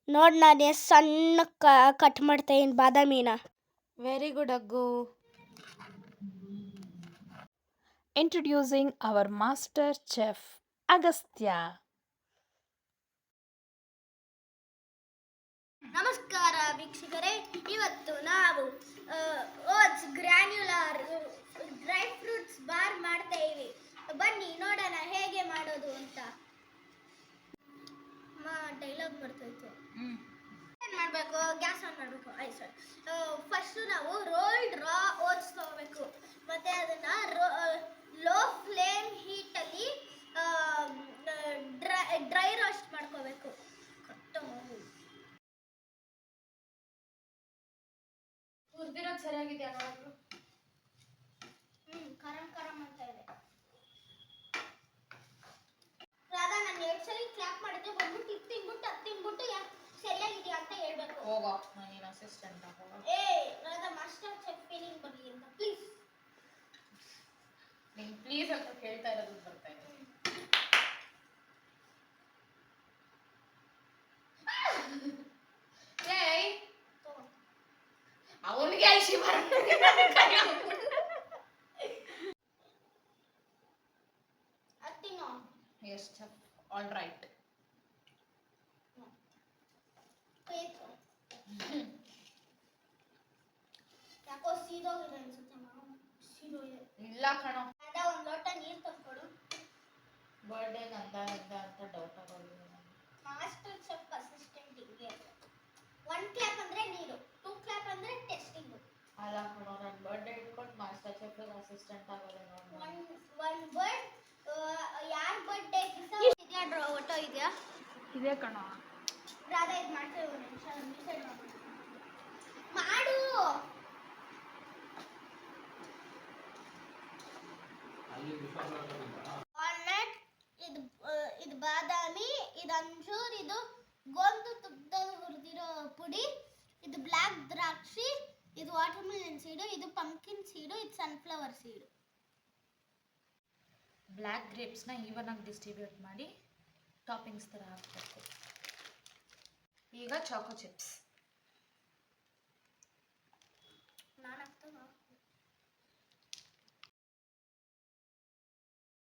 ನೋಡಿ ನಾನು ಎಷ್ಟು ಸಣ್ಣ ಕಟ್ ಮಾಡ್ತಾಯಿದ್ದೀನಿ ಬಾದಾಮಿನ. ವೆರಿ ಗುಡ್ ಅಗ್ಗು. Introducing our master chef Agastya. ನಮಸ್ಕಾರ ವೀಕ್ಷಕರೇ, ಇವತ್ತು ನಾವು oats granular dry fruits bar ಮಾಡ್ತಾ ಇವಿ. ಬನ್ನಿ ನೋಡೋಣ ಹೇಗೆ ಮಾಡೋದು ಅಂತ. ಡೈಲಾಗ್ ಬರ್ತೈತೆ. ಏನು ಮಾಡಬೇಕು, ಗ್ಯಾಸ್ ಆನ್ ಮಾಡಬೇಕು. ಆಯ್ತು ಸರ್. ಫಸ್ಟು ನಾವು ರೋಲ್ಡ್ ರಾ ಓಟ್ಸ್ ತೊಗೋಬೇಕು. ಮತ್ತು ಅದನ್ನು ಲೋ ಫ್ಲೇಮ್ ಹೀಟಲ್ಲಿ ಡ್ರೈ ರೋಸ್ಟ್ ಮಾಡ್ಕೋಬೇಕು. ಹುರಿದಿರೋದು ಸರಿಯಾಗಿದೆ ಯಾವಾಗಲೂ. ಕರಂ ಕರಂ ಅಂತ ಇದೆ. ರಾಧಾ, ನಾನು 2 ಸಲ ಕ್ಲಾಪ್ ಮಾಡಿದ್ದೆ. ಬಂದ್ಬಿಟ್ಟು ಇದು ತಿನ್ಬಿಟ್ಟು ಅದು ತಿನ್ಬಿಟ್ಟು ಸರಿಯಾಗಿದೆಯಾ ಅಂತ ಹೇಳ್ಬೇಕು. ಹೋಗೋ, ನಾನೇನು ಅಸಿಸ್ಟೆಂಟ್ ಹೋಗೋ. ರಾಧಾ, ಮಾಸ್ಟರ್ ಚೆಫ್ ಫೀಲಿಂಗ್ ಬರಲಿ ಅಂತ ಪ್ಲೀಸ್. ನೀನು ಪ್ಲೀಸ್ ಅಂತ ಕೇಳ್ತಾ ಇರೋದು ಬರ್ತಾ ಇದೆ. ಅವನಿಗೆ ಐಶಿ ಅತ್ತಿನೋ. Yes chef, all right. ಯಾಕೋ ಸೀದೋಗಿದೆ ಅನ್ಸುತ್ತೆ. ಸೀದೋಗಿದೆ. ಇಲ್ಲ ಕಣೋ. ಅದ ಒಂದು ಲೋಟ ನೀರು ತಂದ್ಕೊಡು. ಬರ್ಡೇಗೆ ಅಂತ ಡೌಟ್ ಆಗೋದು. ಮಾಸ್ಟರ್ ಚೆಫ್ ಅಸಿಸ್ಟೆಂಟ್ ಹಿಂಗೆ 1 ಕ್ಲಾಪ್ ಅಂದ್ರೆ ನೀರು, 2 ಕ್ಲಾಪ್ ಅಂದ್ರೆ ಟೆಸ್ಟಿಂಗ್. ಅಲ್ಲ ಕಣೋ, ನನ್ನ ಬರ್ಡೇ ಇಟ್ಕೊಂಡು ಮಾಸ್ಟರ್ ಚೆಫ್ ಅಸಿಸ್ಟೆಂಟ್ ಆಗೋದು ನೋಡಿ. One word. ಯಾರ ಬರ್ಡೇ ಇದೆಯಾ? ಫೋಟೋ ಇದೆಯಾ? ಇದೆ ಕಣೋ. ರಾಧಾ, ಇದು ಮಾಡ್ತೇವೆ. ಒಂದು ನಿಮಿಷ ಡಿಸೈಡ್ ಮಾಡು. ವಾಲ್ನಟ್, ಇದು ಬಾದಾಮಿ, ಇದು ಅಂಜೂರ್, ಇದು ಗೋಂದು ತುಪ್ಪದಲ್ಲಿ ಹುರಿದಿರೋ ಪುಡಿ, ಇದು ಬ್ಲ್ಯಾಕ್ ದ್ರಾಕ್ಷಿ, ಇದು ವಾಟರ್ಮೆಲನ್ ಸೀಡು, ಇದು ಪಂಪ್ಕಿನ್ ಸೀಡು, ಇದು ಸನ್ಫ್ಲವರ್ ಸೀಡು. ಬ್ಲ್ಯಾಕ್ ಗ್ರೇಪ್ಸ್ನ ಈವನ್ ಆಗಿ ಡಿಸ್ಟ್ರಿಬ್ಯೂಟ್ ಮಾಡಿ ಟಾಪಿಂಗ್ಸ್ ಥರ ಹಾಕಬೇಕು. ಈಗ ಚಾಕೋ ಚಿಪ್ಸ್.